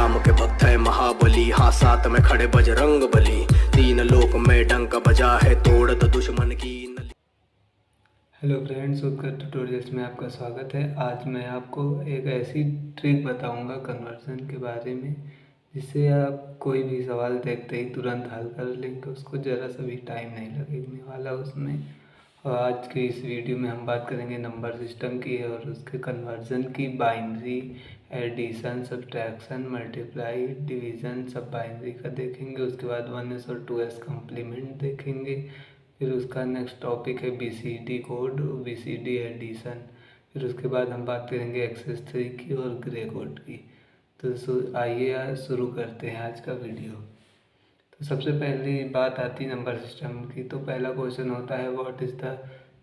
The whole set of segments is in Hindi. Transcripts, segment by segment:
राम के भक्त है महाबली, हाँ साथ में खड़े बजरंग बली। तीन लोक में डंक बजा है, तोड़ दो दुश्मन की नली। हेलो फ्रेंड्स, उत्कर्ष ट्यूटोरियल्स में आपका स्वागत है। आज मैं आपको एक ऐसी ट्रिक बताऊंगा कन्वर्जन के बारे में जिससे आप कोई भी सवाल देखते ही तुरंत हल कर लेंगे, उसको ज़रा सा भी टाइम नहीं लगने वाला उसमें। और आज के इस वीडियो में हम बात करेंगे नंबर सिस्टम की और उसके कन्वर्जन की। Binary, addition, subtraction, multiply, division सब बाइनरी का देखेंगे। उसके बाद 1s और 2s कम्प्लीमेंट देखेंगे। फिर उसका नेक्स्ट टॉपिक है बीसीडी कोड, बीसीडी एडिशन। फिर उसके बाद हम बात करेंगे एक्सेस 3 की और ग्रे कोड की। तो आइए शुरू करते हैं आज का वीडियो। तो सबसे पहली बात आती है नंबर सिस्टम की। तो पहला क्वेश्चन होता है what is the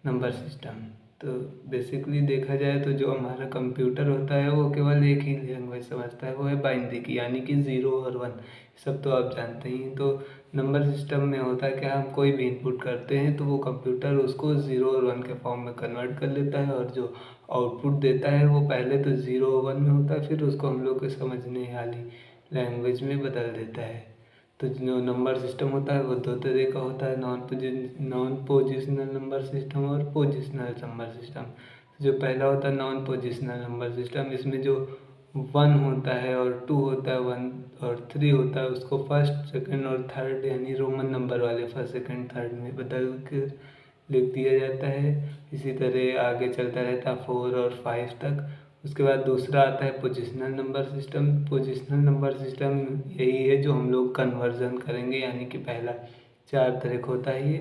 number system. तो बेसिकली देखा जाए तो जो हमारा कंप्यूटर होता है वो केवल एक ही लैंग्वेज समझता है, वो है बाइनरी की, यानी कि 0 और 1। सब तो आप जानते ही। तो नंबर सिस्टम में होता है कि हम कोई भी इनपुट करते हैं तो वो कंप्यूटर उसको 0 और 1 के फॉर्म में कन्वर्ट कर लेता है, और जो आउटपुट देता है वो पहले तो 0 और 1 में होता है, फिर उसको हम लोग के समझने वाली लैंग्वेज में बदल देता है। तो जो नंबर सिस्टम होता है वो दो तरह का होता है, नॉन पोजिशनल नंबर सिस्टम और पोजिशनल नंबर सिस्टम। जो पहला होता है नॉन पोजिशनल नंबर सिस्टम, इसमें जो 1 होता है और 2 होता है, 1 और 3 होता है, उसको फर्स्ट, सेकंड और थर्ड यानी रोमन नंबर वाले फर्स्ट, सेकंड, थर्ड में बदल कर लिख दिया जाता है। इसी तरह आगे चलता रहता है 4 और 5 तक। उसके बाद दूसरा आता है positional number system. Positional number system यही है जो हम लोग कन्वर्जन करेंगे, यानी कि पहला 4 तरह का होता है ये।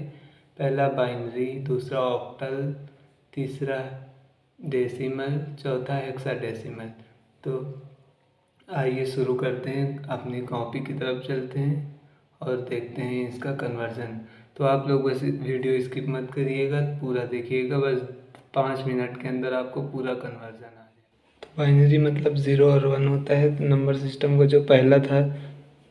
पहला बाइनरी, दूसरा ऑक्टल, तीसरा डेसिमल, चौथा हेक्साडेसिमल। तो आइए शुरू करते हैं, अपनी कॉपी की तरफ चलते हैं और देखते हैं इसका कन्वर्जन। तो आप लोग बस वीडियो स्किप मत करिएगा, पूरा देखिएगा, बस 5 मिनट के अंदर आपको पूरा कन्वर्जन आ जाए। तो बाइनरी मतलब 0 और 1 होता है नंबर सिस्टम का। जो पहला था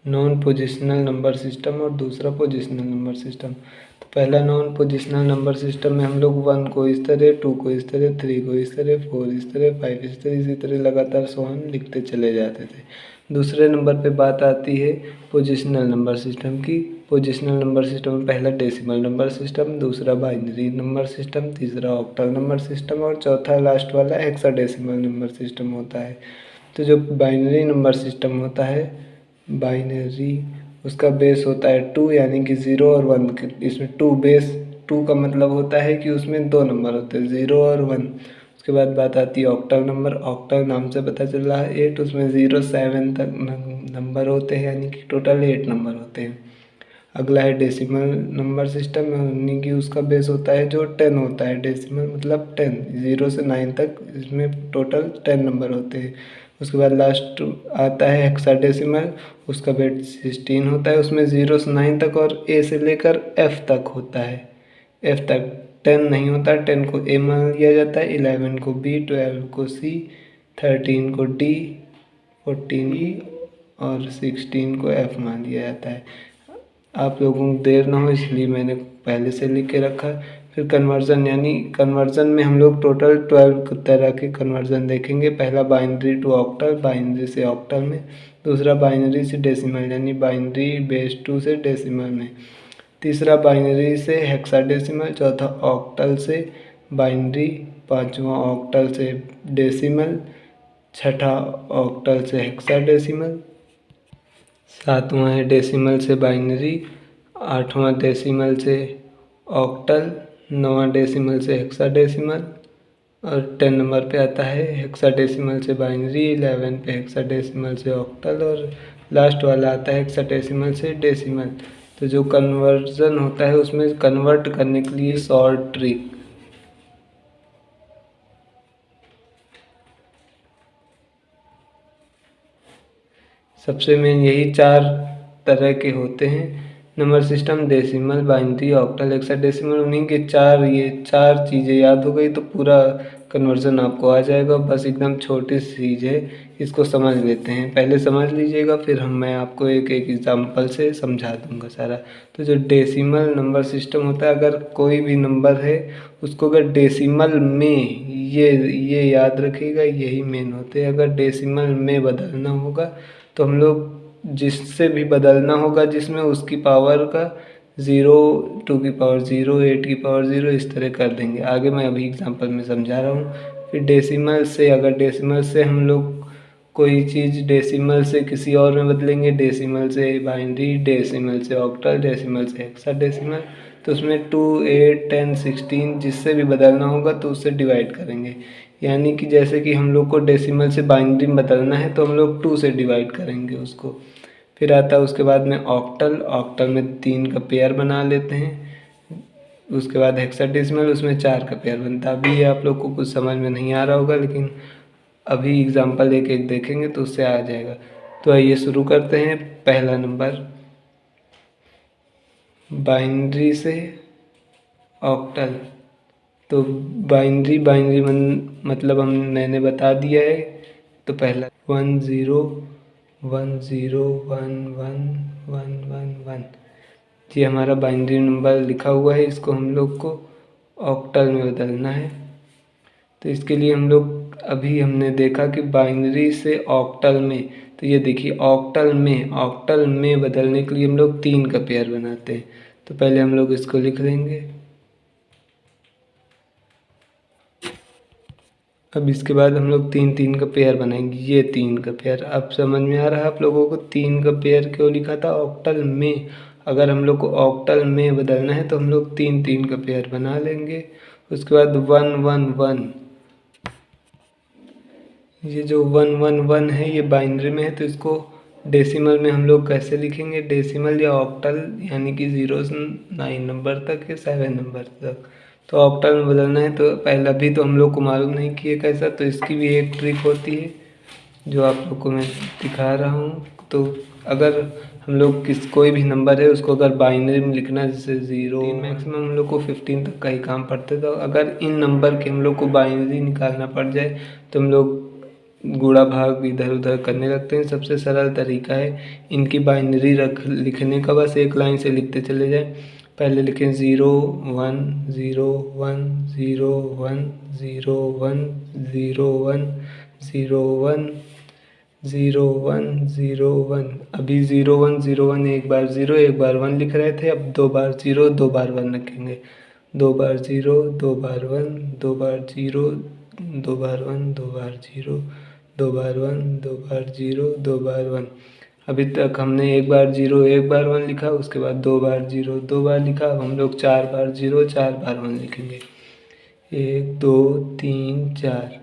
नॉन पोजिशनल नंबर सिस्टम और दूसरा पोजिशनल नंबर सिस्टम। तो पहला नॉन पोजिशनल नंबर सिस्टम में हम लोग 1 को इस तरह, 2 को इस तरह, 3 को इस तरह, 4 इस तरह, 5 इस तरह, इसी तरह लगातार सोहन लिखते चले जाते थे। दूसरे नंबर पे बात आती है पोजिशनल नंबर सिस्टम की। पोजिशनल नंबर सिस्टम में पहला डेसिमल नंबर सिस्टम, दूसरा बाइनरी नंबर सिस्टम, तीसरा ऑक्टल नंबर सिस्टम और चौथा लास्ट वाला हेक्साडेसिमल नंबर सिस्टम होता है। तो जो बाइनरी नंबर सिस्टम होता है, बाइनरी, उसका बेस होता है 2, यानी कि 0 और 1। इसमें 2 बेस, 2 का मतलब होता है कि उसमें 2 नंबर होते हैं, 0 और 1। उसके बाद बात आती है ऑक्टल नंबर। ऑक्टल नाम से पता चल रहा है 8, उसमें 0 7 तक नंबर होते हैं, यानी कि टोटल 8 नंबर होते हैं। अगला है डेसिमल नंबर सिस्टम, यानी कि उसका बेस होता है जो 10 होता है। डेसिमल मतलब 10, 0 से 9 तक इसमें टोटल 10 नंबर होते हैं। उसके बाद लास्ट आता है हेक्साडेसिमल, उसका बेस 16 होता है, उसमें 0 से 9 तक और ए से लेकर एफ तक होता है। एफ तक 10 नहीं होता, 10 को ए मान लिया जाता है, 11 को बी, 12 को सी, 13 को डी, 14 ई और 16 को एफ मान लिया जाता है। आप लोगों को देर ना हो इसलिए मैंने पहले से लिख के रखा है। फिर कन्वर्जन, यानी कन्वर्जन में हम लोग टोटल 12 तरह के कन्वर्जन देखेंगे। पहला बाइनरी टू ऑक्टल, बाइनरी से ऑक्टल में। दूसरा बाइनरी से डेसिमल, यानी बाइनरी बेस 2 से डेसिमल में। तीसरा बाइनरी से हेक्साडेसिमल, चौथा ऑक्टल से बाइनरी, पांचवा ऑक्टल से डेसिमल, छठा ऑक्टल से हेक्साडेसिमल, सातवां है डेसिमल से बाइनरी, आठवां डेसिमल से ऑक्टल, नौवां डेसिमल से हेक्साडेसिमल और 10 नंबर पे आता है हेक्साडेसिमल से बाइनरी, 11 पे हेक्साडेसिमल से ऑक्टल और लास्ट वाला आता है हेक्साडेसिमल से डेसिमल। तो जो कन्वर्जन होता है उसमें कन्वर्ट करने के लिए शॉर्ट ट्रिक। सबसे मेन यही 4 तरह के होते हैं number system, decimal, binary, octal, hexadecimal. उन्हीं के ये चार चीज़ें याद हो गई तो पूरा कन्वर्जन आपको आ जाएगा। बस एकदम छोटी सी चीज़ है, इसको समझ लेते हैं। पहले समझ लीजिएगा, फिर मैं आपको एक एक एग्जांपल से समझा दूंगा सारा। तो जो डेसिमल नंबर सिस्टम होता है, अगर कोई भी नंबर है उसको अगर डेसिमल में ये याद रखिएगा, यही मेन होते हैं। अगर डेसिमल में बदलना होगा तो हम लोग जिससे भी बदलना होगा जिसमें उसकी पावर का 0, 2 की पावर 0, 8 की पावर 0 इस तरह कर देंगे। आगे मैं अभी एग्जांपल में समझा रहा हूँ। फिर डेसिमल से, अगर डेसिमल से हम लोग कोई चीज़ डेसिमल से किसी और में बदलेंगे, डेसिमल से बाइनरी, डेसिमल से ऑक्टल, डेसिमल से हेक्साडेसिमल, तो उसमें 2, 8, 10, 16 जिससे भी बदलना होगा तो उससे डिवाइड करेंगे। यानी कि जैसे कि हम लोग को डेसिमल से बाइनरी में बदलना है तो हम लोग 2 से डिवाइड करेंगे उसको। फिर आता है उसके बाद में ऑक्टल। ऑक्टल में 3 का पेयर बना लेते हैं। उसके बाद हेक्साडेसिमल, उसमें 4 का पेयर बनता है। अभी ये आप लोग को कुछ समझ में नहीं आ रहा होगा, लेकिन अभी एग्जाम्पल एक एक देखेंगे तो उससे आ जाएगा। तो आइए शुरू करते हैं। पहला नंबर, बाइनरी से ऑक्टल। तो बाइनरी मतलब मैंने बता दिया है। तो पहला 1 0 1 0 1 1 1 1 1, ये हमारा बाइनरी नंबर लिखा हुआ है। इसको हम लोग को ऑक्टल में बदलना है। तो इसके लिए हम लोग, अभी हमने देखा कि बाइनरी से ऑक्टल में, तो ये देखिए ऑक्टल में बदलने के लिए हम लोग 3 का पेयर बनाते हैं। तो पहले हम लोग इसको लिख लेंगे। अब इसके बाद हम लोग 3 का पेयर बनाएंगे। ये 3 का पेयर, अब समझ में आ रहा है आप लोगों को 3 का पेयर क्यों लिखा था ऑक्टल में। अगर हम लोग को ऑक्टल में बदलना है तो हम लोग 3 का पेयर बना लेंगे। उसके बाद 1 1 1, ये जो 1 1 1 है ये बाइनरी में है, तो इसको डेसिमल में हम लोग कैसे लिखेंगे, डेसिमल या ऑक्टल, यानी कि 0 से 9 नंबर तक या 7 नंबर तक। तो ऑक्टल में बदलना है तो पहले, अभी तो हम लोग को मालूम नहीं कि ये कैसा, तो इसकी भी एक ट्रिक होती है जो आप लोग को मैं दिखा रहा हूँ। तो अगर हम लोग कोई भी नंबर है उसको अगर बाइनरी में लिखना है, जैसे 0, मैक्सिमम हम लोग को 15 तक का ही काम पड़ता है। तो अगर इन नंबर के हम लोग को बाइनरी निकालना पड़ जाए तो हम लोग गुणा भाग इधर उधर करने लगते हैं। सबसे सरल तरीका है इनकी बाइनरी लिखने का, बस एक लाइन से लिखते चले जाएं। पहले लिखें 0 1 0 1 0 1 0 1 0 1 0 1 0 1 0 1। अभी 0 1 0 1 एक बार 0 एक बार 1 लिख रहे थे, अब 2 बार 0 2 बार 1 लिखेंगे। 2 बार 0 2 बार 1 2 बार 0 2 बार 1 2 बार 0 2 बार 1 2 बार 0 2 बार 1। अभी तक हमने एक बार 0 एक बार 1 लिखा, उसके बाद 2 बार 0 2 बार लिखा। अब हम लोग 4 बार 0 4 बार 1 लिखेंगे। 1 2 3 4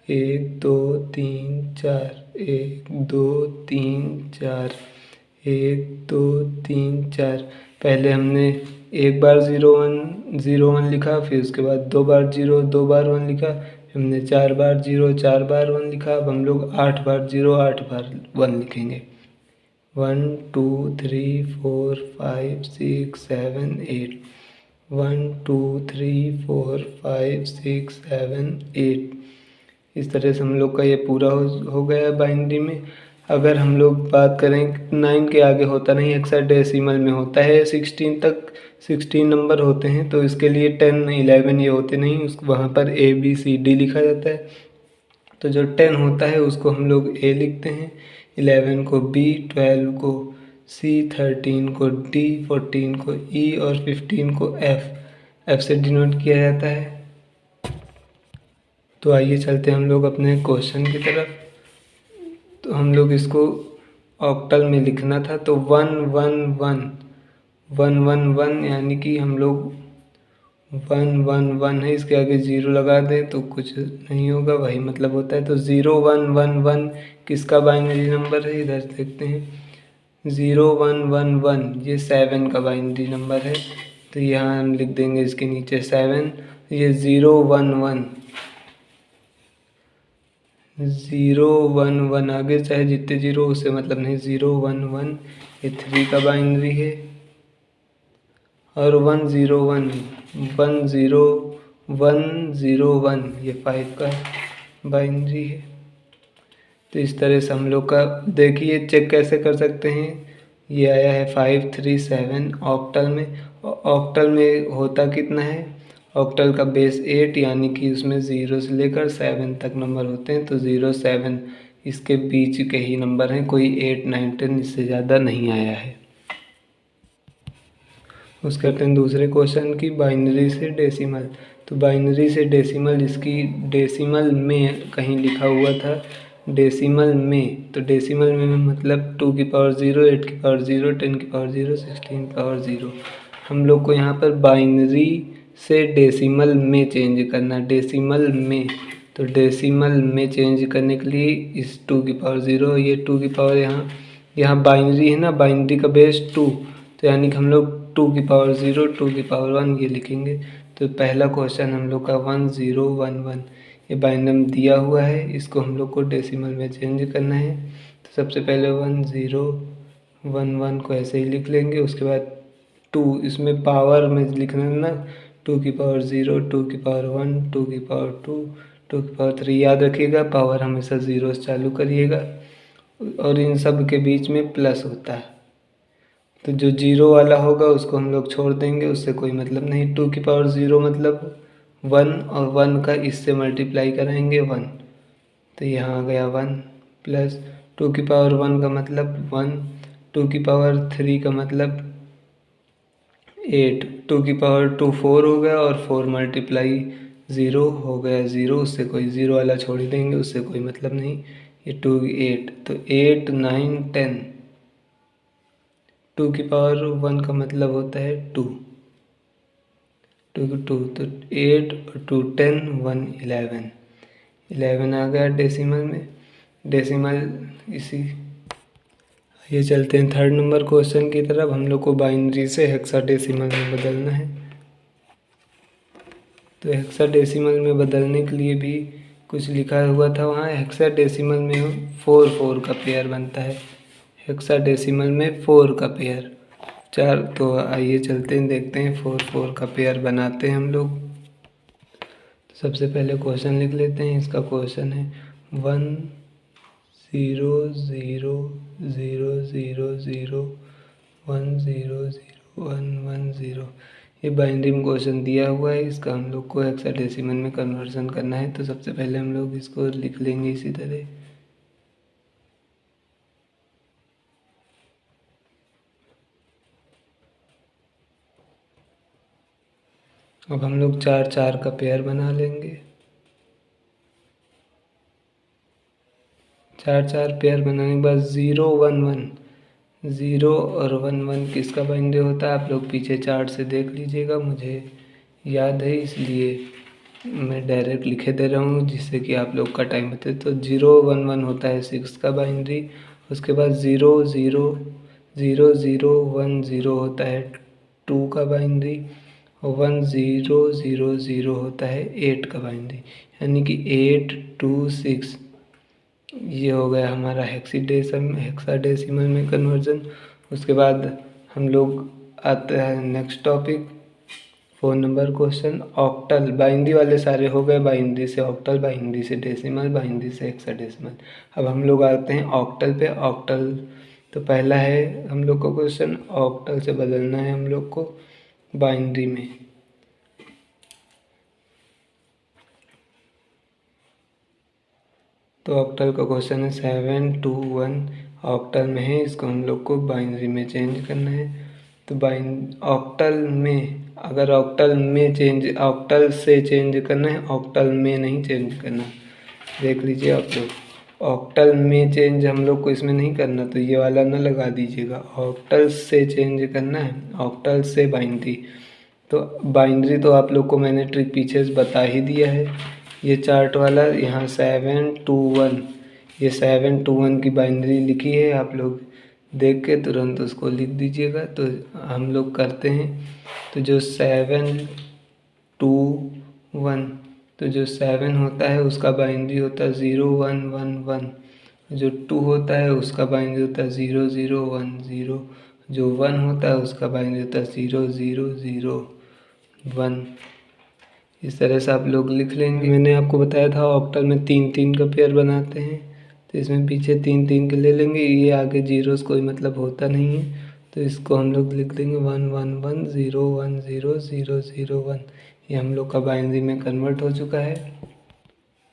1 2 3 4 1 2 3 4 1 2 3 4। पहले हमने एक बार 0 1 लिखा, फिर उसके बाद 2 बार 0 2 बार 1 लिखा, हमने 4 बार 0 4 बार 1 लिखा। अब हम लोग 8 बार 0 8 बार 1 लिखेंगे। 1 2 3 4 5 6 7 8 1 2 3 4 5 6 7 8। इस तरह से हम लोग का ये पूरा हो गया बाइनरी में। अगर हम लोग बात करें 9 के आगे होता नहीं, हेक्साडेसिमल में होता है 16 तक, 16 नंबर होते हैं। तो इसके लिए 10 11 ये होते नहीं, उसको वहाँ पर ABCD लिखा जाता है। तो जो 10 होता है उसको हम लोग A लिखते हैं, 11 को B, 12 को C, 13 को D, 14 को E और 15 को F से डिनोट किया जाता है। तो आइए चलते हैं हम लोग अपने क्वेश्चन की तरफ। तो हम लोग इसको ऑक्टल में लिखना था, तो 1 1 1 1 1 1, यानी कि हम लोग 1 1 1 है, इसके आगे 0 लगा दें तो कुछ नहीं होगा, वही मतलब होता है। तो 0 1 1 1 किसका बाइनरी नंबर है, इधर देखते हैं। 0 1 1 1 ये 7 का बाइनरी नंबर है, तो यहाँ हम लिख देंगे इसके नीचे 7। ये 0 1 1 0 1 1, आगे चाहे जितने 0 उससे मतलब नहीं, 0 1 1 ये 3 का बाइनरी है। और 1 0 1 1 0 1 0 1 ये 5 का बाइनरी है। तो इस तरह से हम लोग का, देखिए चेक कैसे कर सकते हैं। ये आया है 5 3 7 ऑक्टल में। ऑक्टल में होता कितना है, ऑक्टल का बेस 8 यानी कि उसमें 0 से लेकर 7 तक नंबर होते हैं, तो 0 7 इसके बीच के ही नंबर हैं, कोई 8 9 10 इससे ज़्यादा नहीं आया है। उसके करते हैं दूसरे क्वेश्चन की बाइनरी से डेसिमल। तो बाइनरी से डेसिमल, इसकी डेसिमल में कहीं लिखा हुआ था डेसिमल में, तो डेसिमल में मतलब 2 की पावर 0, 8 की पावर 0, 10 की पावर 0, 16 की पावर 0। हम लोग को यहाँ पर बाइनरी से डेसिमल में चेंज करना, डेसिमल में। तो डेसिमल में चेंज करने के लिए इस 2 की पावर 0, ये 2 की पावर यहाँ बाइनरी है ना, बाइनरी का बेस 2, तो यानी कि हम लोग 2 की पावर 0, 2 की पावर 1 ये लिखेंगे। तो पहला क्वेश्चन हम लोग का 1 0 1 1 ये बाइनम दिया हुआ है, इसको हम लोग को डेसिमल में चेंज करना है। तो सबसे पहले 1 0 1 1 को ऐसे ही लिख लेंगे। उसके बाद 2 इसमें पावर में लिखना है ना, 2 की पावर 0, 2 की पावर 1, 2 की पावर 2, 2 की पावर 3। याद रखिएगा पावर हमेशा 0 से चालू करिएगा, और इन सब के बीच में प्लस होता है, तो जो 0 वाला होगा उसको हम लोग छोड़ देंगे, उससे कोई मतलब नहीं। 2 की पावर 0 मतलब 1, और 1 का इससे मल्टीप्लाई कराएंगे 1, तो यहाँ आ गया 1 प्लस 2 की पावर 1 का मतलब 1, 2 की पावर 3 का मतलब 8, 2 की पावर 2 4 हो गया, और 4 मल्टीप्लाई 0 हो गया 0, उससे कोई 0 वाला छोड़ देंगे, उससे कोई मतलब नहीं। ये 2 8, तो 8 9 10, 2 की पावर 1 का मतलब होता है 2, 2 2, तो 8 और 2 10 1 11, 11 आ गया डेसिमल में। डेसिमल इसी ये चलते हैं थर्ड नंबर क्वेश्चन की तरफ। हम लोग को बाइनरी से हेक्साडेसिमल में बदलना है। तो हेक्साडेसिमल में बदलने के लिए भी कुछ लिखा हुआ था वहाँ। हेक्साडेसिमल में 4 4 का पेयर बनता है, हेक्साडेसिमल में 4 का पेयर 4। तो आइए चलते हैं, देखते हैं 4 4 का पेयर बनाते हैं हम लोग। सबसे पहले क्वेश्चन लिख लेते हैं। इसका क्वेश्चन है 1 0 0 0 0 0 1 0 0 1 1 0। ये बाइनरी में क्वेश्चन दिया हुआ है, इसका हम लोग को हेक्साडेसिमल में कन्वर्जन करना है। तो सबसे पहले हम लोग इसको लिख लेंगे इसी तरह। अब हम लोग 4 4 का पेयर बना लेंगे। 4 4 पेयर बनाने के बाद 0 1 1, 0 और 1 1 किसका बाइनरी होता है, आप लोग पीछे चार्ट से देख लीजिएगा। मुझे याद है इसलिए मैं डायरेक्ट लिखे दे रहा हूँ, जिससे कि आप लोग का टाइम बचे। तो 0 1 1 होता है 6 का बाइनरी। उसके बाद 0 0 0 0 1 0 होता है 2 का बाइनरी, और 1 0 0 0 होता है 8 का बाइनरी, यानी कि 8 2 6। ये हो गया हमारा हेक्साडेसिमल में कन्वर्जन। उसके बाद हम लोग आते हैं next topic, 4 number question octal. Binary वाले सारे हो गए, बाइनरी से ऑक्टल, बाइनरी से डेसिमल, बाइनरी से हेक्साडेसिमल। अब हम लोग आते हैं ऑक्टल पे। ऑक्टल तो पहला है हम लोग को क्वेश्चन, ऑक्टल से बदलना है हम लोग को बाइनरी में। तो ऑक्टल का क्वेश्चन है 7 2 1 ऑक्टल में है, इसको हम लोग को बाइनरी में चेंज करना है। तो ऑक्टल में, अगर ऑक्टल में चेंज, ऑक्टल से चेंज करना है, ऑक्टल में नहीं चेंज करना। देख लीजिए आप लोग, ऑक्टल में चेंज हम लोग को इसमें नहीं करना, तो ये वाला ना लगा दीजिएगा। ऑक्टल से चेंज करना है, ऑक्टल से बाइनरी। तो बाइनरी तो आप लोग को मैंने ट्रिक पीछे से बता ही दिया है। ये चार्ट वाला यहाँ 7 2 1, ये 7 2 1 की बाइनरी लिखी है, आप लोग देख के तुरंत उसको लिख दीजिएगा। तो हम लोग करते हैं, तो जो 7 2 1, तो जो 7 होता है उसका बाइनरी होता है 0 1 1 1, जो 2 होता है उसका बाइनरी होता है 0 0 1 0, जो 1 होता है उसका बाइनरी होता है 0 0 0 1। इस तरह से आप लोग लिख लेंगे। मैंने आपको बताया था ऑक्टल में 3 3 का पेयर बनाते हैं, तो इसमें पीछे 3 3 के ले लेंगे। ये आगे जीरोस कोई मतलब होता नहीं है, तो इसको हम लोग लिख देंगे 1 1 1 0 1 0 0 0 1। ये हम लोग का बाइनरी में कन्वर्ट हो चुका है।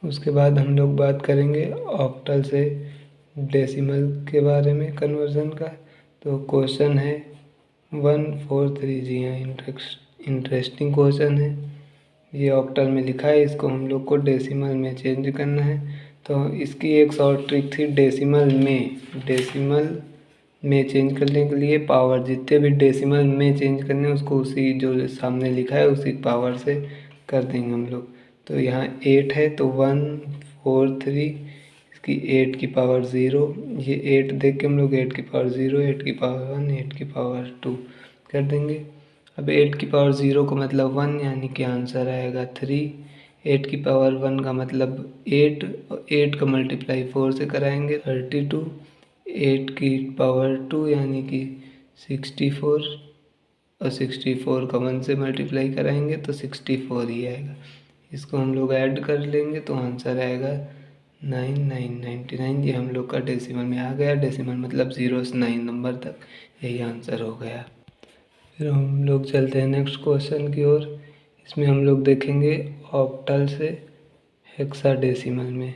उसके बाद हम लोग बात करेंगे ऑक्टल से डेसिमल के बारे में कन्वर्जन का। तो क्वेश्चन है 143। जी हाँ, इंटरेस्टिंग क्वेश्चन है। ये ऑक्टल में लिखा है, इसको हम लोग को डेसिमल में चेंज करना है। तो इसकी एक शॉर्ट ट्रिक थी, डेसिमल में चेंज करने के लिए पावर जितने भी डेसिमल में चेंज करने हैं उसको उसी जो सामने लिखा है उसी पावर से कर देंगे हम लोग। तो यहाँ 8 है तो 143, इसकी 8 की पावर 0, ये 8 देख के हम लोग 8 की पावर 0, 8 की पावर 1, 8 की पावर 2 कर देंगे। अब 8 की पावर 0 का मतलब 1, यानी कि आंसर आएगा 3। 8 की पावर 1 का मतलब 8, 8 का मल्टीप्लाई 4 से कराएंगे 32। 8 की पावर 2 यानी कि 64, और 64 का 1 से मल्टीप्लाई कराएंगे तो 64 ही आएगा। इसको हम लोग ऐड कर लेंगे तो आंसर आएगा 9999। ये हम लोग का डेसिमल में आ गया। डेसिमल मतलब 0 से 9 नंबर तक, यही आंसर हो गया। फिर हम लोग चलते हैं नेक्स्ट क्वेश्चन की ओर। इसमें हम लोग देखेंगे ऑक्टल से हेक्साडेसिमल में।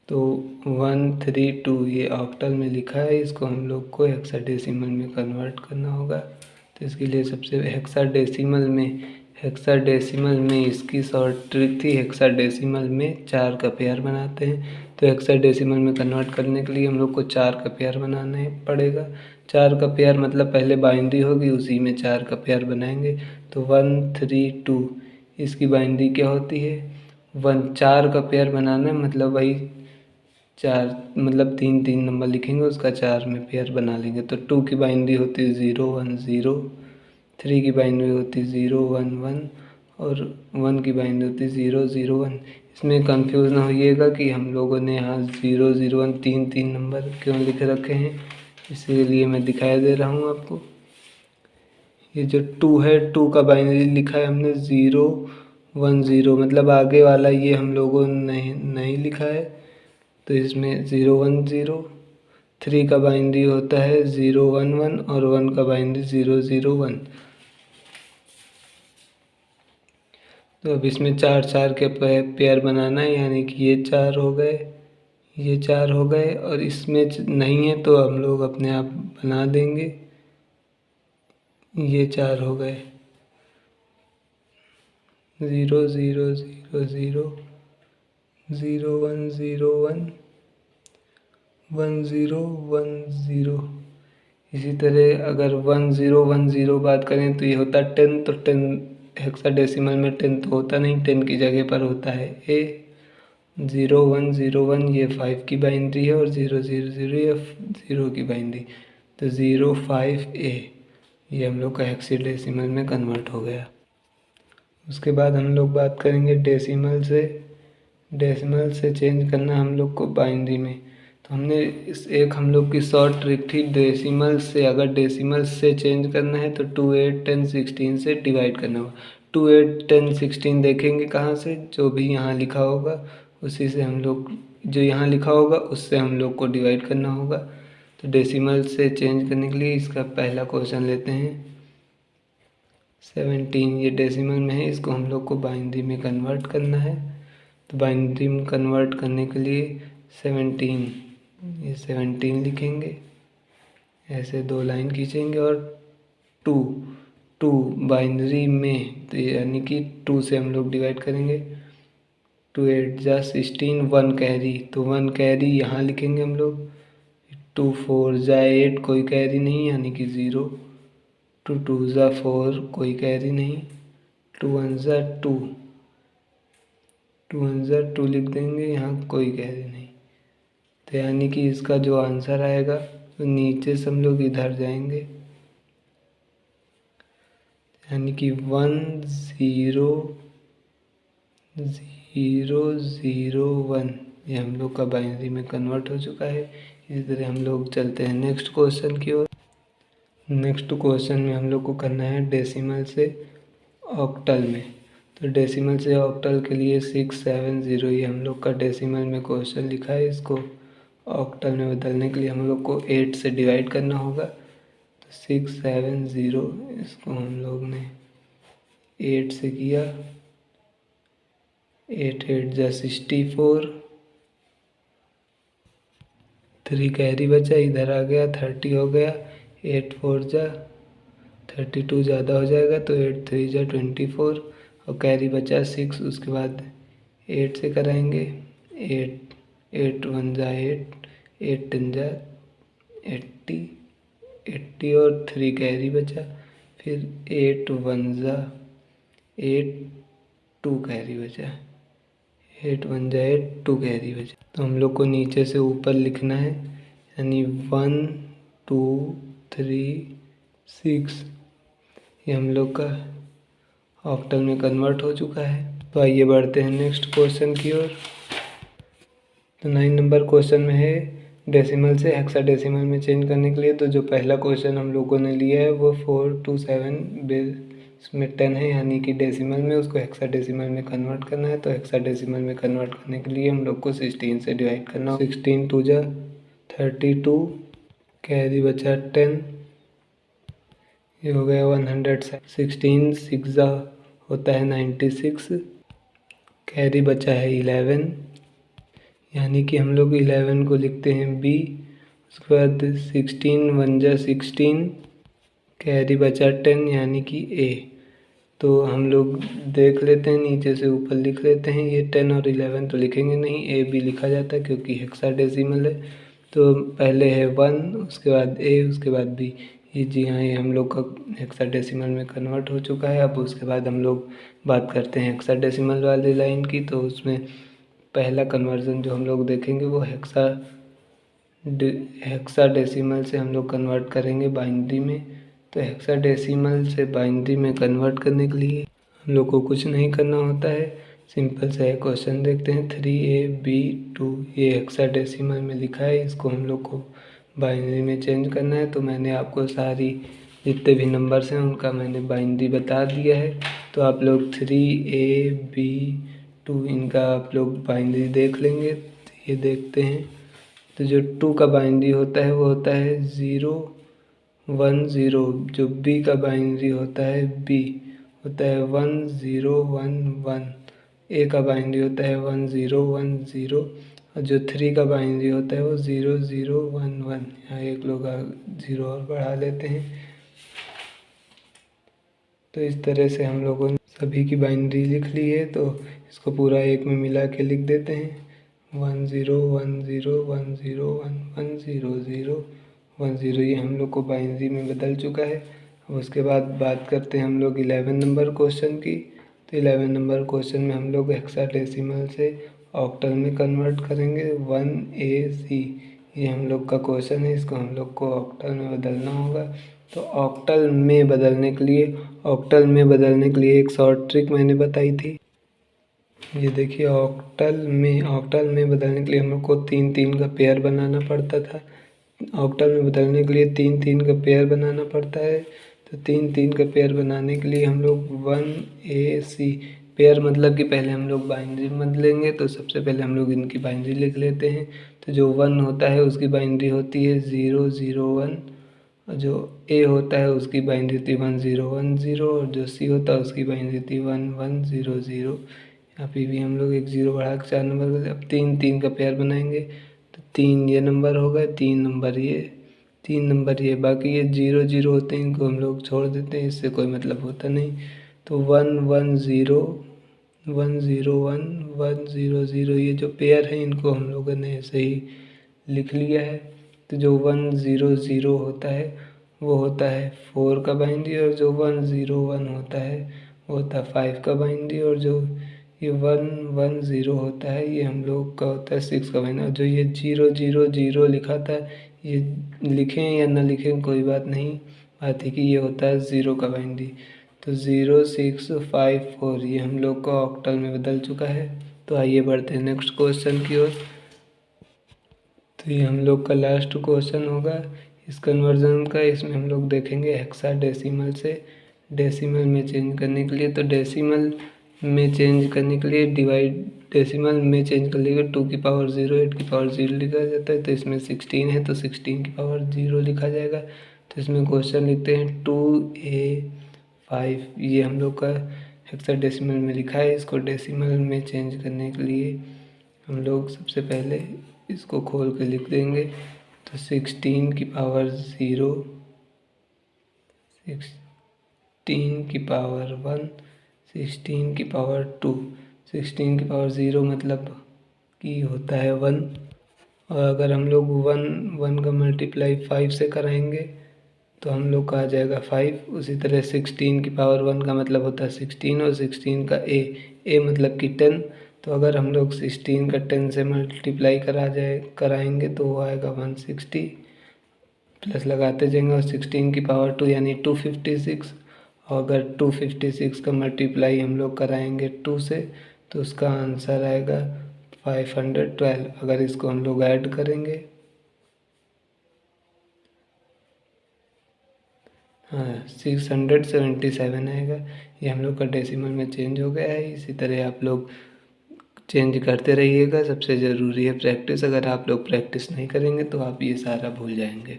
तो 132 ये ऑक्टल में लिखा है, इसको हम लोग को हेक्साडेसिमल में कन्वर्ट करना होगा। तो इसके लिए सबसे हेक्साडेसिमल में इसकी शॉर्ट ट्रिक थी, हेक्साडेसिमल में 4 का पेयर बनाते हैं। तो हेक्साडेसिमल में कन्वर्ट करने के लिए हम लोग को 4 का पेयर बनाना पड़ेगा। 4 का पेयर मतलब पहले बाइनरी होगी, उसी में 4 का पेयर बनाएंगे। तो 132 इसकी बाइनरी क्या होती है, 4 का पेयर बनाना है, मतलब वही 4 मतलब 3 नंबर लिखेंगे, उसका 4 में पेयर बना लेंगे। तो 2 की बाइनरी होती है 0 1 0, 3 की बाइनरी होती है 0 1 1, और 1 की बाइनरी होती है 0 0 1। इसमें कंफ्यूज ना होइएगा कि हम लोगों ने यहाँ 0 0 1 3 नंबर क्यों लिख रखे हैं, इसीलिए मैं दिखाई दे रहा हूँ आपको। ये जो 2 है, 2 का बाइनरी लिखा है हमने 0 1 0, मतलब आगे वाला ये हम लोगों ने नहीं लिखा है, तो इसमें 0 1 0। 3 का बाइनरी होता है 0 1 1, और 1 का बाइनरी 0 0 1। तो अब इसमें 4 4 के पेयर बनाना है, यानी कि ये 4 हो गए, ये 4 हो गए, और इसमें नहीं है तो हम लोग अपने आप बना देंगे। ये 4 हो गए 0 0 0 0 0 1 0 1 1 0 1 0। इसी तरह अगर 1 0 1 0 बात करें तो ये होता 10, तो 10 हेक्साडेसिमल में 10 तो होता नहीं, 10 की जगह पर होता है ए। 0 1 0 1 ये 5 की बाइनरी है, और 0 0 0 ये 0 की बाइनरी, तो 0 5 ए ये हम लोग का हेक्साडेसिमल में कन्वर्ट हो गया। उसके बाद हम लोग बात करेंगे डेसिमल से चेंज करना हम लोग को बाइनरी में। तो हमने हम लोग की शॉर्ट ट्रिक थी, डेसिमल से अगर डेसिमल से चेंज करना है तो 2 8 10 16 से डिवाइड करना होगा। 2 8 10 16 देखेंगे कहाँ से, जो भी यहाँ लिखा होगा उसी से हम लोग, जो यहाँ लिखा होगा उससे हम लोग को डिवाइड करना होगा। तो डेसिमल से चेंज करने के लिए इसका पहला क्वेश्चन लेते हैं 17। ये डेसिमल में है, इसको हम लोग को बाइनरी में कन्वर्ट करना है। तो बाइनरी में कन्वर्ट करने के लिए 17, ये 17 लिखेंगे, ऐसे 2 लाइन खींचेंगे, और 2 बाइनरी में, तो यानी कि 2 से हम लोग डिवाइड करेंगे। 2 8 जा 16, 1 कैरी, तो 1 कैरी यहाँ लिखेंगे हम लोग। 2 4 जा 8, कोई कैरी नहीं यानी कि 0। 2 2 जा 4, कोई कैरी नहीं। 2 1 जा 2, 2 1 जा 2 लिख देंगे, यहाँ कोई कैरी नहीं। तो यानी कि इसका जो आंसर आएगा तो नीचे से हम लोग इधर जाएंगे, यानी कि 1 0 0 0 1 ये हम लोग का बाइनरी में कन्वर्ट हो चुका है। इसी तरह हम लोग चलते हैं नेक्स्ट क्वेश्चन की ओर। नेक्स्ट क्वेश्चन में हम लोग को करना है डेसिमल से ऑक्टल में। तो डेसिमल से ऑक्टल के लिए 6 7 0 ये हम लोग का डेसिमल में क्वेश्चन लिखा है। इसको ऑक्टल में बदलने के लिए हम लोग को 8 से डिवाइड करना होगा। तो 6 7 0 इसको हम लोग ने 8 से किया, 8 8 जा 64, 3 कैरी बचा, इधर आ गया 30 हो गया, 8 4 जा 32 ज़्यादा हो जाएगा तो 8 3 जा 24 और कैरी बचा 6। उसके बाद 8 से कराएंगे, 8 8 1 जा 8, 8 10 जा 80, 80 और 3 कैरी बचा, फिर 8 1 जा 8, 2 कैरी बचा, 8 1 जा 8, 2 कैरी बचा। तो हम लोग को नीचे से ऊपर लिखना है, यानी 1 2 3 6, ये हम लोग का ऑक्टल में कन्वर्ट हो चुका है। तो आइए बढ़ते हैं नेक्स्ट क्वेश्चन की ओर। तो 9 नंबर क्वेश्चन में है डेसिमल से हेक्साडेसिमल में चेंज करने के लिए। तो जो पहला क्वेश्चन हम लोगों ने लिया है वो 4 2 7 बेस में 10 है, यानी कि डेसिमल में उसको हेक्साडेसिमल में कन्वर्ट करना है। तो हेक्साडेसिमल में कन्वर्ट करने के लिए हम लोग को 16 से डिवाइड करना होगा। 16 2 जा 32, कैरी बचा 10, ये हो गया 107। 16 6 जा होता है 96, कैरी बचा है 11, यानी कि हम लोग 11 को लिखते हैं बी। उसके बाद 16 1 जा 16, कैरी बचा 10, यानी कि ए। तो हम लोग देख लेते हैं, नीचे से ऊपर लिख लेते हैं। ये 10 और 11 तो लिखेंगे नहीं, ए बी लिखा जाता है क्योंकि हेक्साडेसिमल है। तो पहले है 1, उसके बाद ए, उसके बाद बी। ये जी हाँ, ये हम लोग का हेक्साडेसिमल में कन्वर्ट हो चुका है। अब उसके बाद हम लोग बात करते हैं हेक्साडेसिमल वाली लाइन की। तो उसमें पहला कन्वर्जन जो हम लोग देखेंगे वो हेक्साडेसिमल से हम लोग कन्वर्ट करेंगे बाइनरी में। तो हेक्साडेसिमल से बाइनरी में कन्वर्ट करने के लिए हम लोग को कुछ नहीं करना होता है, सिंपल सा है क्वेश्चन देखते हैं। 3AB2 ये हेक्साडेसिमल में लिखा है, इसको हम लोग को बाइनरी में चेंज करना है। तो मैंने आपको सारी जितने भी नंबर्स हैं उनका मैंने बाइनरी बता दिया है। तो आप लोग 3AB2 इनका आप लोग बाइनरी देख लेंगे। तो ये देखते हैं, तो जो 2 का बाइनरी होता है वो होता है 0 1 0। जो बी का बाइनरी होता है बी होता है 1 0 1 1। ए का बाइनरी होता है 1 0 1 0 और जो 3 का बाइनरी होता है वो 0 0 1 1। यहाँ एक लोग 0 और बढ़ा लेते हैं। तो इस तरह से हम लोगों ने सभी की बाइनरी लिख ली है। तो इसको पूरा एक में मिला के लिख देते हैं, 1 0 1 0 1 0 1 1 0 0 1 0। ये हम लोग को बाइनरी में बदल चुका है। अब उसके बाद बात करते हैं हम लोग 11 नंबर क्वेश्चन की। तो 11 नंबर क्वेश्चन में हम लोग हेक्साडेसिमल से ऑक्टल में कन्वर्ट करेंगे 1AC। ये हम लोग का क्वेश्चन है, इसको हम लोग को ऑक्टल में बदलना होगा। तो ऑक्टल में बदलने के लिए एक शॉर्ट ट्रिक मैंने बताई थी। ये देखिए, ऑक्टल में बदलने के लिए हम लोग को 3 3 का पेयर बनाना पड़ता था। ऑक्टल में बदलने के लिए 3 3 का पेयर बनाना पड़ता है। तो 3 3 का पेयर बनाने के लिए हम लोग 1AC पेयर, मतलब कि पहले हम लोग बाइनरी बदलेंगे। तो सबसे पहले हम लोग इनकी बाइनरी लिख लेते हैं। तो जो 1 होता है उसकी बाइनरी होती है 0 0 1 और जो ए होता है उसकी बाइनरी थी 1 0 1 0 और जो सी होता है उसकी बाइनरी थी 1 1 0 0। यहाँ पे भी हम लोग एक 0 बढ़ा के 4 नंबर कर, अब 3 3 का पेयर बनाएंगे। तो 3 ये नंबर होगा, 3 नंबर ये, 3 नंबर ये, बाकी ये 0 0 होते हैं, इनको हम लोग छोड़ देते हैं, इससे कोई मतलब होता नहीं। तो 1 1 0 1 0 1 1 0 0 ये जो पेयर है इनको हम लोगों ने ऐसे ही लिख लिया है। तो जो 1 0 0 होता है वो होता है 4 का बाइनरी और जो 1 0 1 होता है वो होता है 5 का बाइनरी और जो ये 1 1 0 होता है ये हम लोग का होता है 6 का बाइनरी। और जो ये 0 0 0 लिखा था, ये लिखें या ना लिखें कोई बात नहीं, बात है कि ये होता है 0 का बाइनरी। तो 0 6 5 4 ये हम लोग का ऑक्टल में बदल चुका है। तो आइए बढ़ते हैं नेक्स्ट क्वेश्चन की ओर। तो ये हम लोग का लास्ट क्वेश्चन होगा इस कन्वर्जन का। इसमें हम लोग देखेंगे हेक्साडेसिमल से डेसिमल में चेंज करने के लिए। तो डेसिमल में चेंज करने के लिए डेसिमल में चेंज करने के लिए 2 की पावर 0 8 की पावर 0 लिखा जाता है। तो इसमें 16 है तो 16 की पावर 0 लिखा जाएगा। तो इसमें क्वेश्चन लिखते हैं 2A5, ये हम लोग का हेक्साडेसिमल में लिखा है। इसको डेसिमल में चेंज करने के लिए हम लोग सबसे पहले इसको खोल के लिख देंगे। तो 16 की पावर 0, 16 की पावर 1, 16 की पावर 2, 16 की पावर 0 मतलब कि होता है 1। और अगर हम लोग 1 का मल्टीप्लाई 5 से कराएंगे तो हम लोग का आ जाएगा 5। उसी तरह 16 की पावर 1 का मतलब होता है 16 और 16 का ए मतलब कि 10। तो अगर हम लोग 16 का 10 से मल्टीप्लाई कराएंगे तो वो आएगा 160, प्लस लगाते जाएंगे और 16 की पावर 2 यानी 256। और अगर 256 का मल्टीप्लाई हम लोग कराएंगे 2 से तो उसका आंसर आएगा 512। अगर इसको हम लोग ऐड करेंगे, हाँ 677 आएगा। ये हम लोग का डेसिमल में चेंज हो गया है। इसी तरह आप लोग चेंज करते रहिएगा। सबसे ज़रूरी है प्रैक्टिस। अगर आप लोग प्रैक्टिस नहीं करेंगे तो आप ये सारा भूल जाएंगे।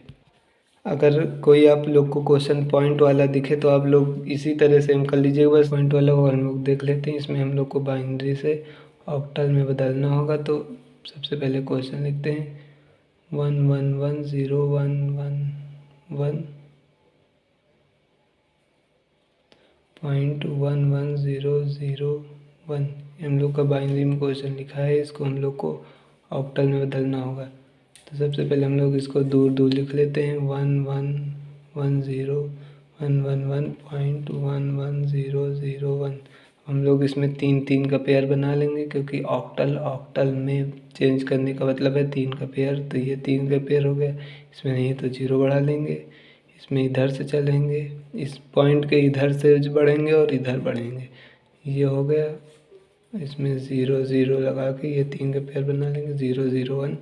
अगर कोई आप लोग को क्वेश्चन पॉइंट वाला दिखे तो आप लोग इसी तरह से हम कर लीजिएगा। बस पॉइंट वाला वो हम लोग देख लेते हैं। इसमें हम लोग को बाइनरी से ऑक्टल में बदलना होगा। तो सबसे पहले क्वेश्चन लिखते हैं 1110111.11001। हम लोग का बाइनरी में क्वेश्चन लिखा है। इसको हम लोग को ऑक्टल में बदलना होगा। तो सबसे पहले हम लोग इसको दूर दूर लिख लेते हैं 1110.111.11001। हम लोग इसमें 3 का पेयर बना लेंगे क्योंकि ऑक्टल में चेंज करने का मतलब है 3 का पेयर। तो ये 3 का पेयर हो गया। इसमें नहीं तो 0 बढ़ा लेंगे। इसमें इधर से चलेंगे, इस पॉइंट के इधर से बढ़ेंगे और इधर बढ़ेंगे। ये हो गया। इसमें 0 0 लगा के ये 3 का पेयर बना लेंगे 001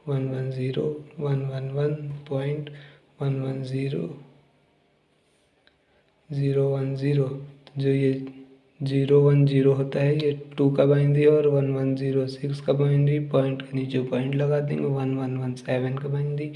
110 111.110 जो ये 010 होता है ये 2 का बाइनरी और 1106 का बाइनरी। पॉइंट के नीचे पॉइंट लगा देंगे। 1117 का बाइनरी।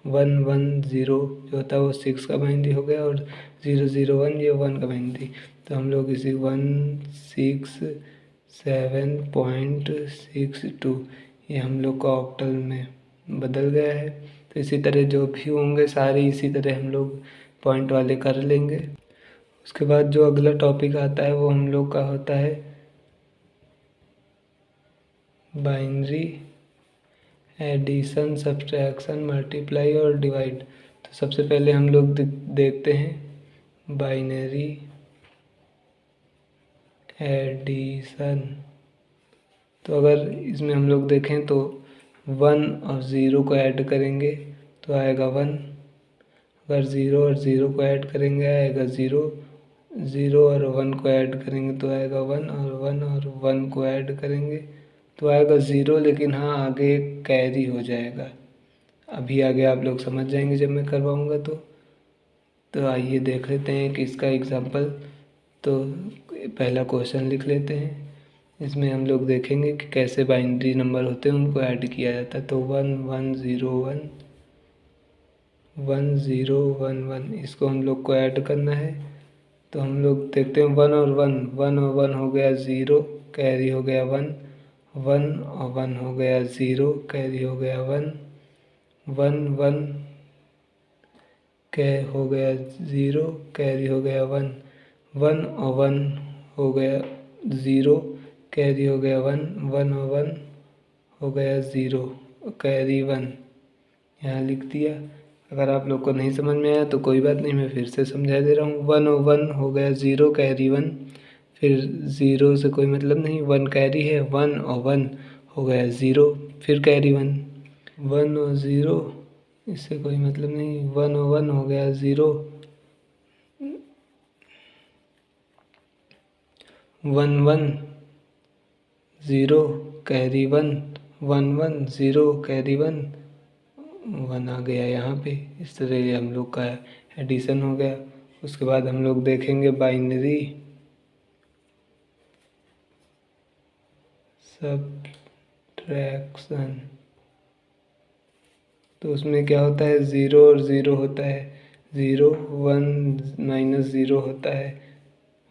110 जो होता है वो 6 का बाइनरी हो गया और 001 ये 1 का बाइनरी। तो हम लोग इसी 167.62 ये हम लोग का ऑक्टल में बदल गया है। तो इसी तरह जो भी होंगे सारे इसी तरह हम लोग पॉइंट वाले कर लेंगे। उसके बाद जो अगला टॉपिक आता है वो हम लोग का होता है बाइनरी एडिशन, सब्ट्रैक्शन, मल्टीप्लाई और डिवाइड। तो सबसे पहले हम लोग देखते हैं बाइनरी एडिशन। तो अगर इसमें हम लोग देखें तो 1 और 0 को ऐड करेंगे तो आएगा 1। अगर 0 और 0 को ऐड करेंगे आएगा 0। 0 और 1 को ऐड करेंगे तो आएगा 1 और 1 और 1 को ऐड करेंगे तो आएगा 0। लेकिन हाँ आगे कैरी हो जाएगा। अभी आगे आप लोग समझ जाएंगे जब मैं करवाऊँगा तो आइए देख लेते हैं कि इसका एग्जाम्पल। तो पहला क्वेश्चन लिख लेते हैं। इसमें हम लोग देखेंगे कि कैसे बाइनरी नंबर होते हैं उनको ऐड किया जाता है। तो 1101 1011 इसको हम लोग को ऐड करना है। तो हम लोग देखते हैं 1 और 1 हो गया 0, कैरी हो गया 1। 1 और 1 हो गया 0, कैरी हो गया 1। 1 1 हो गया 0, कैरी हो गया 1। 1 और 1 हो गया 0, कैरी हो गया 1। 1 और 1 हो गया 0, कैरी 1। यहाँ लिख दिया। अगर आप लोग को नहीं समझ में आया तो कोई बात नहीं, मैं फिर से समझा दे रहा हूँ। 1 और 1 हो गया 0, कैरी 1। फिर 0 से कोई मतलब नहीं, 1 कैरी है। 1 और 1 हो गया 0, फिर कैरी 1। 1 और 0 इससे कोई मतलब नहीं, 1 और 1 हो गया 0। 1 1 0 कैरी 1। 1 1 0 कैरी 1। 1 आ गया यहाँ पे। इस तरह ये हम लोग का एडिशन हो गया। उसके बाद हम लोग देखेंगे बाइनरी सब्ट्रैक्शन। तो उसमें क्या होता है 0 और 0 होता है 0, 1 माइनस 0 होता है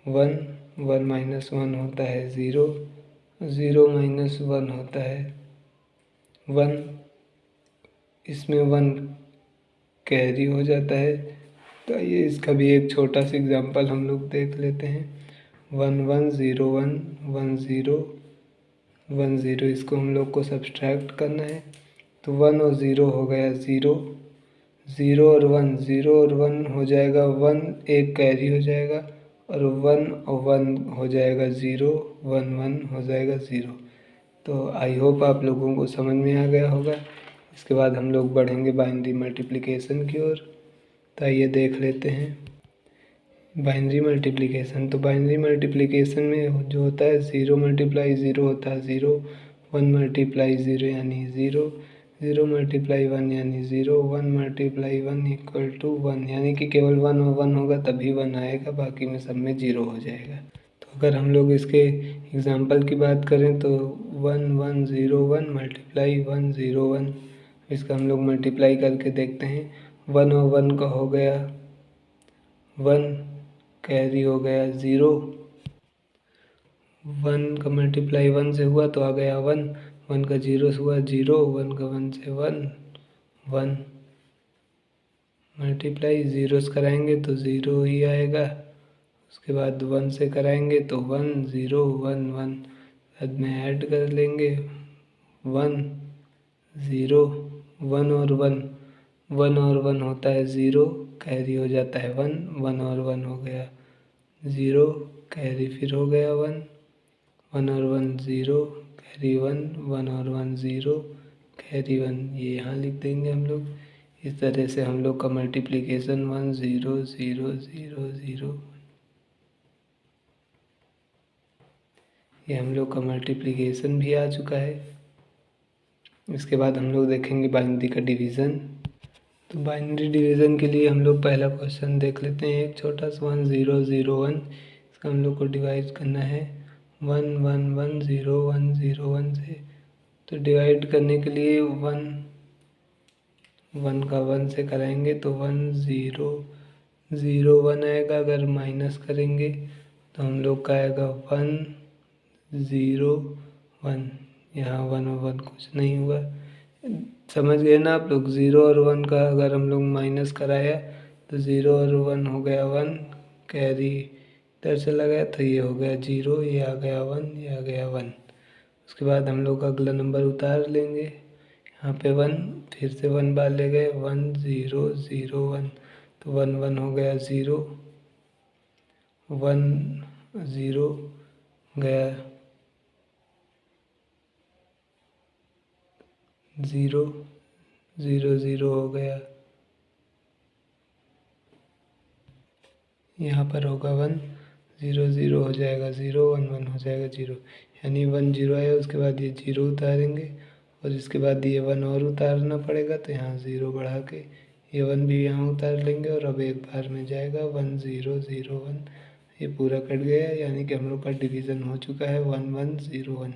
1 1 माइनस 1 होता है 0, 0 माइनस 1 होता है 1, इसमें 1 कैरी हो जाता है। तो ये इसका भी एक छोटा सा एग्जांपल हम लोग देख लेते हैं। 1 1 0 1 1 0 1 0, इसको हम लोग को सब्सट्रैक्ट करना है। तो 1 और 0 हो गया 0, 0 और 1, 0 और 1 हो जाएगा 1, एक कैरी हो जाएगा और 1 और 1 हो जाएगा 0, 1 1 हो जाएगा 0। तो आई होप आप लोगों को समझ में आ गया होगा। इसके बाद हम लोग बढ़ेंगे बाइनरी मल्टीप्लिकेशन की ओर। तो आइए देख लेते हैं बाइनरी मल्टीप्लिकेशन। तो बाइनरी मल्टीप्लिकेशन में जो होता है 0 मल्टीप्लाई 0 होता है 0, 1 मल्टीप्लाई 0 यानी 0, 0 मल्टीप्लाई 1 यानी 0, 1 मल्टीप्लाई 1 इक्वल टू 1, यानी कि केवल 1 और 1 होगा तभी 1 आएगा, बाकी में सब में 0 हो जाएगा। तो अगर हम लोग इसके एग्जाम्पल की बात करें तो 1 1 0 1 मल्टीप्लाई 1 0 1, इसका हम लोग मल्टीप्लाई करके देखते हैं। 1 और 1 का हो गया 1, कैरी हो गया 0, 1 का मल्टीप्लाई 1 से हुआ तो आ गया 1, 1 का 0 से हुआ 0, 1 का 1 से 1 1, मल्टीप्लाई 0 से कराएंगे तो 0 ही आएगा। उसके बाद 1 से कराएंगे तो 1 0 1 1, बाद में ऐड कर लेंगे 1 0, 1 और 1, 1 और 1 होता है 0, कैरी हो जाता है 1, 1 और 1 हो गया 0, कैरी फिर हो गया 1, 1 और 1 0, कैरी 1, 1 और 1 0, कैरी 1, ये यहाँ लिख देंगे हम लोग। इस तरह से हम लोग का मल्टीप्लिकेशन 1 0 0 0 0, ये हम लोग का मल्टीप्लिकेशन भी आ चुका है। इसके बाद हम लोग देखेंगे बाइनरी का डिवीज़न। तो बाइनरी डिवीज़न के लिए हम लोग पहला क्वेश्चन देख लेते हैं, एक छोटा सा 1 0 0 1, इसका हम लोग को डिवाइड करना है 1 1 1 0 1 0 1 से। तो डिवाइड करने के लिए 1 1 का 1 से कराएंगे तो 1 0 0 1 आएगा। अगर माइनस करेंगे तो हम लोग का आएगा 1 0 1, यहाँ 1 और 1 कुछ नहीं हुआ। समझ गए ना आप लोग? 0 और 1 का अगर हम लोग माइनस कराया तो 0 और 1 हो गया 1, कैरी इधर चला गया तो ये हो गया 0, ये आ गया 1, ये आ गया 1। उसके बाद हम लोग अगला नंबर उतार लेंगे, यहाँ पे 1, फिर से 1 बार ले गए 1 0 0 1, तो 1 1 हो गया 0, 1 0 गया 0 0 0 हो गया, यहाँ पर होगा 1 0 0 हो जाएगा 0, 1 1 हो जाएगा 0, यानी 1 0 आया। उसके बाद ये 0 उतारेंगे और इसके बाद ये 1 और उतारना पड़ेगा, तो यहाँ 0 बढ़ा के ये 1 भी यहाँ उतार लेंगे और अब एक बार में जाएगा 1 0 0 1, ये पूरा कट गया, यानी कि हम लोग का डिवीज़न हो चुका है 1 1 0 1।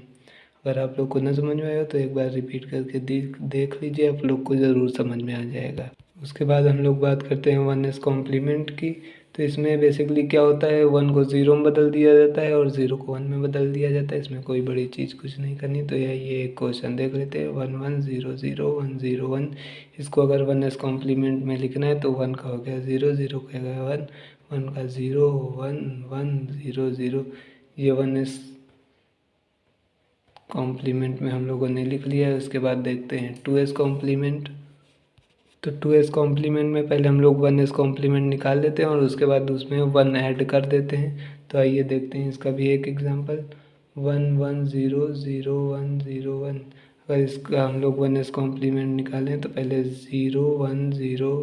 अगर आप लोग को न समझ में आया तो एक बार रिपीट करके देख लीजिए, आप लोग को ज़रूर समझ में आ जाएगा। उसके बाद हम लोग बात करते हैं 1s कॉम्प्लीमेंट की। तो इसमें बेसिकली क्या होता है, 1 को 0 में बदल दिया जाता है और 0 को 1 में बदल दिया जाता है, इसमें कोई बड़ी चीज़ कुछ नहीं करनी। तो ये एक क्वेश्चन देख लेते हैं 1 1 0 0 1 0 1, इसको अगर 1s कॉम्प्लीमेंट में लिखना है तो 1 का हो गया 0 0 का हो गया 1, 1 का 0 1 1 0 0, ये 1s कॉम्प्लीमेंट में हम लोगों ने लिख लिया है। उसके बाद देखते हैं 2s कॉम्प्लीमेंट। तो 2s कॉम्प्लीमेंट में पहले हम लोग 1s कॉम्प्लीमेंट निकाल देते हैं और उसके बाद उसमें 1 ऐड कर देते हैं। तो आइए देखते हैं इसका भी एक एग्जांपल 1 1 0 0 1 0 1। अगर इसका हम लोग 1s कॉम्प्लीमेंट निकालें तो पहले 0 1 0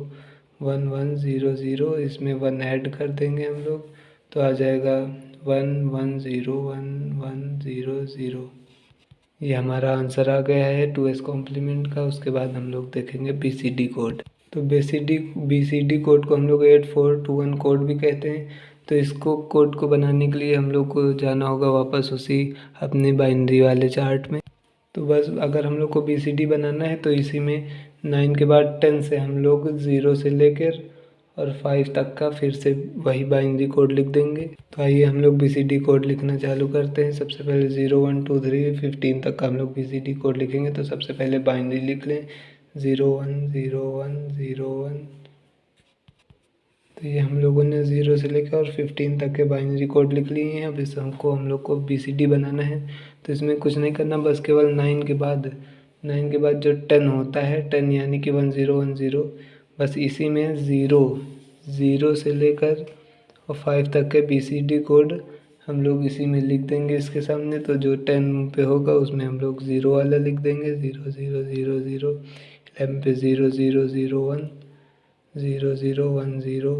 1 1 0 0, इसमें 1 ऐड कर देंगे हम लोग, तो आ जाएगा 1 1 0 1 1 0 0। ये हमारा आंसर आ गया है 2s कॉम्प्लीमेंट का। उसके बाद हम लोग देखेंगे BCD कोड। तो BCD कोड को हम लोग 8421 कोड भी कहते हैं। तो इसको कोड को बनाने के लिए हम लोग को जाना होगा वापस उसी अपने बाइनरी वाले चार्ट में। तो बस अगर हम लोग को BCD बनाना है तो इसी में 9 के बाद 10 से हम लोग 0 से लेकर और 5 तक का फिर से वही बाइनरी कोड लिख देंगे। तो आइए हम लोग BCD कोड लिखना चालू करते हैं। सबसे पहले 0 1 2 3 15 तक का हम लोग BCD कोड लिखेंगे। तो सबसे पहले बाइनरी लिख लें 0 1 0 1 0 1। तो ये हम लोगों ने 0 से लेकर और 15 तक के बाइनरी कोड लिख लिए हैं। अब इस हम लोग को BCD बनाना है। तो इसमें कुछ नहीं करना, बस केवल 9 के बाद जो 10 होता है, 10 यानी कि 1 0 1 0, बस इसी में 0 से लेकर और 5 तक के BCD कोड हम लोग इसी में लिख देंगे इसके सामने। तो जो 10 पे होगा उसमें हम लोग 0 वाला लिख देंगे, 0 0 0 0। 11 पे 0 0 0 1 0 0 1 0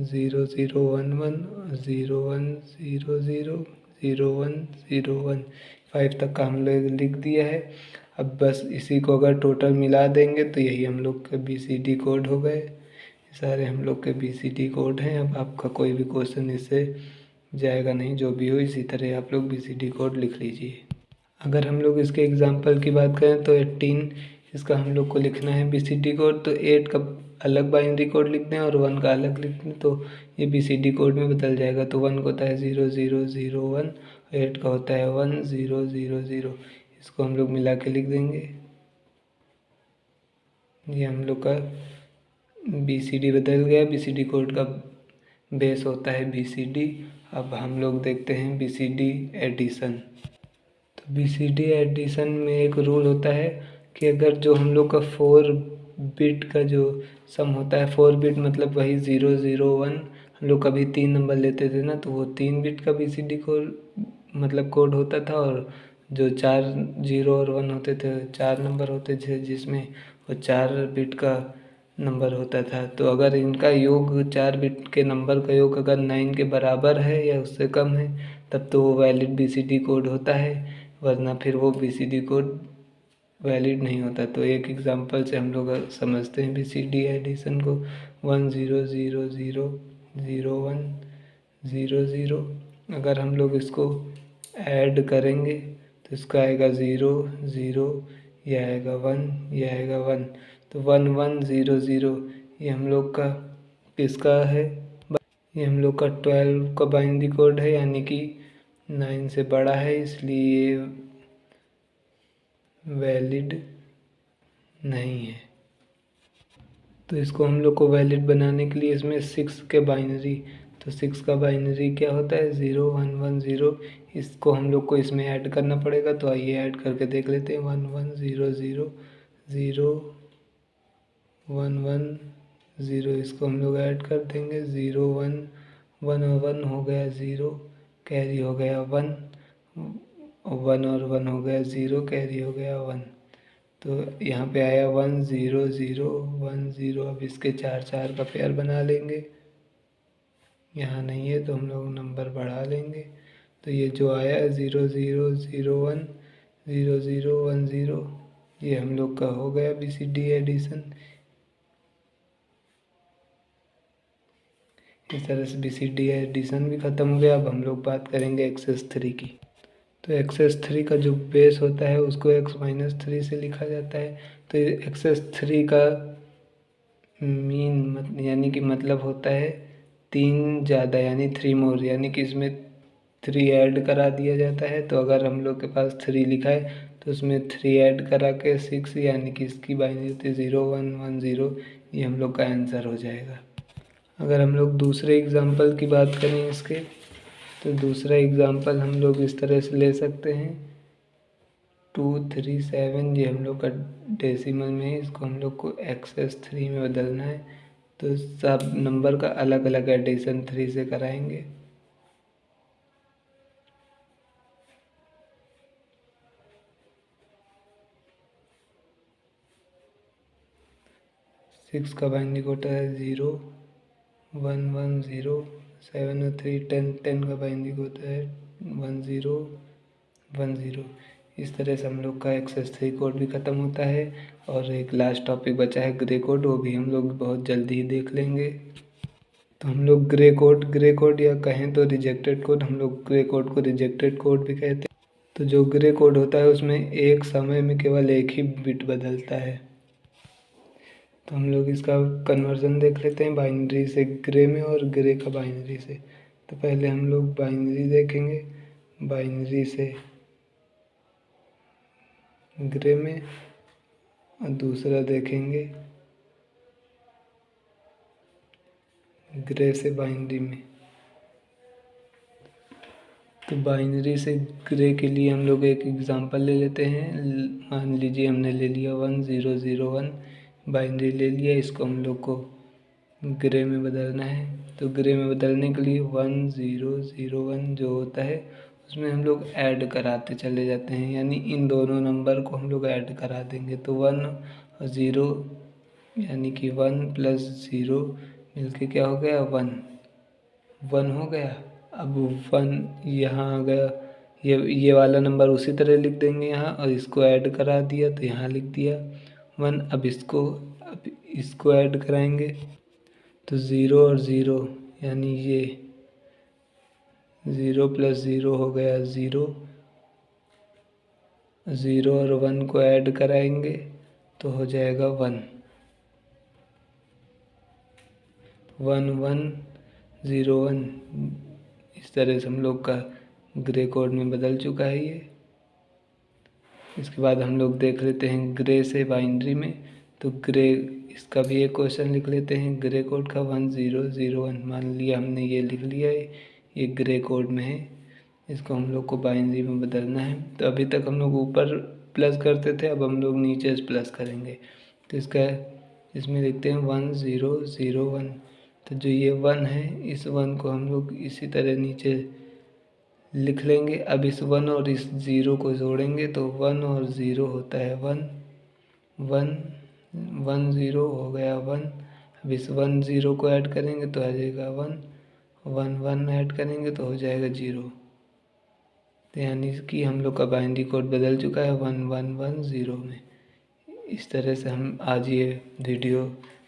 0 0 1 1 0 1 0 0 0 1 0 1। 5 तक का हम लोग लिख दिया है। अब बस इसी को अगर टोटल मिला देंगे तो यही हम लोग के BCD कोड हो गए। सारे हम लोग के BCD कोड हैं। अब आपका कोई भी क्वेश्चन इससे जाएगा नहीं, जो भी हो इसी तरह आप लोग BCD कोड लिख लीजिए। अगर हम लोग इसके एग्जाम्पल की बात करें तो 18 इसका हम लोग को लिखना है BCD कोड। तो 8 का अलग बाइनरी कोड लिख दें और 1 का अलग लिख दें, तो ये BCD कोड में बदल जाएगा। तो 1 का होता है 0 0 0 1, 8 का होता है 1 0 0 0। इसको हम लोग मिला के लिख देंगे। ये हम लोग का BCD बदल गया। BCD कोड का बेस होता है BCD। अब हम लोग देखते हैं BCD एडिशन। तो BCD एडिशन में एक रूल होता है कि अगर जो हम लोग का 4 बिट का जो सम होता है, 4 बिट मतलब वही 0 0 1, हम लोग कभी 3 नंबर लेते थे ना, तो वो 3 बिट का BCD कोड मतलब कोड होता था। और जो 4 0 और 1 होते थे, 4 नंबर होते थे जिसमें वो 4 बिट का नंबर होता था। तो अगर इनका योग 4 बिट के नंबर का योग अगर 9 के बराबर है या उससे कम है, तब तो वो वैलिड BCD कोड होता है, वरना फिर वो BCD कोड वैलिड नहीं होता। तो एक एग्जांपल से हम लोग समझते हैं BCD एडिशन को। 1 0 0 0 0 1 0 0। अगर हम लोग इसको ऐड करेंगे तो इसका आएगा 0 0, ये आएगा 1, ये आएगा 1। तो 1 1 0 0 ये हम लोग का किसका है? ये हम लोग का 12 का बाइनरी कोड है, यानी कि 9 से बड़ा है, इसलिए वैलिड नहीं है। तो इसको हम लोग को वैलिड बनाने के लिए इसमें 6 के बाइनरी, तो 6 का बाइनरी क्या होता है? 0 1 1 0। इसको हम लोग को इसमें ऐड करना पड़ेगा। तो आइए ऐड करके देख लेते हैं। 1 1 0 0 0 1 1 0। इसको हम लोग ऐड कर देंगे। 0 1 1 और 1 हो गया 0, कैरी हो गया 1, 1 और 1 हो गया 0, कैरी हो गया 1। तो यहाँ पे आया 1 0 0 1 0। अब इसके 4 4 का पेयर बना लेंगे। यहाँ नहीं है तो हम लोग नंबर बढ़ा लेंगे। तो ये जो आया 0 0 0 1 0 0 1 0, ये हम लोग का हो गया BCD एडिशन। इस तरह से BCD एडिशन भी ख़त्म हो गया। अब हम लोग बात करेंगे एक्सेस 3 की। तो एक्सेस 3 का जो बेस होता है उसको x-3 से लिखा जाता है। तो एक्सेस 3 का मीन यानी कि मतलब होता है 3 ज़्यादा, यानी 3 मोर, यानी कि इसमें 3 ऐड करा दिया जाता है। तो अगर हम लोग के पास 3 लिखा है तो उसमें 3 ऐड करा के 6, यानी कि इसकी बाइनरी होती है 0 1 1 0। ये हम लोग का आंसर हो जाएगा। अगर हम लोग दूसरे एग्जाम्पल की बात करें इसके, तो दूसरा एग्जाम्पल हम लोग इस तरह से ले सकते हैं 237। ये हम लोग का डेसिमल में है, इसको हम लोग को एक्सेस 3 में बदलना है। तो सब नंबर का अलग अलग एडिशन 3 से कराएंगे। सिक्स का बाइनरी कोड है 0 1 1 0, 7 और 3 10, 10 का बाइनरी कोड है 1 0 1 0। इस तरह से हम लोग का एक्सेस 3 कोड भी ख़त्म होता है। और एक लास्ट टॉपिक बचा है ग्रे कोड, वो भी हम लोग बहुत जल्दी ही देख लेंगे। तो हम लोग ग्रे कोड या कहें तो रिजेक्टेड कोड, हम लोग ग्रे कोड को रिजेक्टेड कोड भी कहते हैं। तो जो ग्रे कोड होता है उसमें एक समय में केवल एक ही बिट बदलता है। तो हम लोग इसका कन्वर्जन देख लेते हैं बाइनरी से ग्रे में और ग्रे का बाइनरी से। तो पहले हम लोग बाइनरी देखेंगे, बाइनरी से ग्रे में, और दूसरा देखेंगे ग्रे से बाइनरी में। तो बाइनरी से ग्रे के लिए हम लोग एक एग्जांपल ले लेते हैं। मान लीजिए हमने ले लिया 1001 बाइनरी ले लिया, इसको हम लोग को ग्रे में बदलना है। तो ग्रे में बदलने के लिए 1001 जो होता है उसमें हम लोग ऐड कराते चले जाते हैं, यानी इन दोनों नंबर को हम लोग ऐड करा देंगे। तो 1 और 0 यानी कि 1 + 0 मिलके क्या हो गया 1 हो गया। अब 1 यहाँ आ गया, ये वाला नंबर उसी तरह लिख देंगे यहाँ, और इसको ऐड करा दिया तो यहाँ लिख दिया 1। अब इसको ऐड कराएंगे तो 0 और 0 यानी ये 0 + 0 हो गया 0। 0 और 1 को ऐड कराएंगे तो हो जाएगा 1। 1 1 0 1। इस तरह से हम लोग का ग्रे कोड में बदल चुका है ये। इसके बाद हम लोग देख लेते हैं ग्रे से बाइनरी में। तो ग्रे, इसका भी एक क्वेश्चन लिख लेते हैं ग्रे कोड का 1001। मान लिया हमने ये लिख लिया है, ये ग्रे कोड में है, इसको हम लोग को बाइनरी में बदलना है। तो अभी तक हम लोग ऊपर प्लस करते थे, अब हम लोग नीचे से प्लस करेंगे। तो इसमें लिखते हैं 1001। तो जो ये 1 है, इस 1 को हम लोग इसी तरह नीचे लिख लेंगे। अब इस 1 और इस 0 को जोड़ेंगे तो 1 और 0 होता है 1 1 1 0 हो गया 1। अब इस 1 0 को ऐड करेंगे तो आ जाएगा 1 1 1 ऐड करेंगे तो हो जाएगा 0। तो यानी कि हम लोग का बाइनरी कोड बदल चुका है 1110 में। इस तरह से हम आज ये वीडियो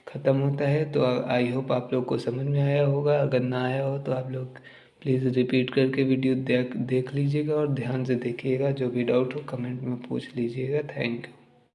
ख़त्म होता है। तो आई होप आप लोग को समझ में आया होगा। अगर ना आया हो तो आप लोग प्लीज़ रिपीट करके वीडियो देख लीजिएगा और ध्यान से देखिएगा। जो भी डाउट हो कमेंट में पूछ लीजिएगा। Thank you.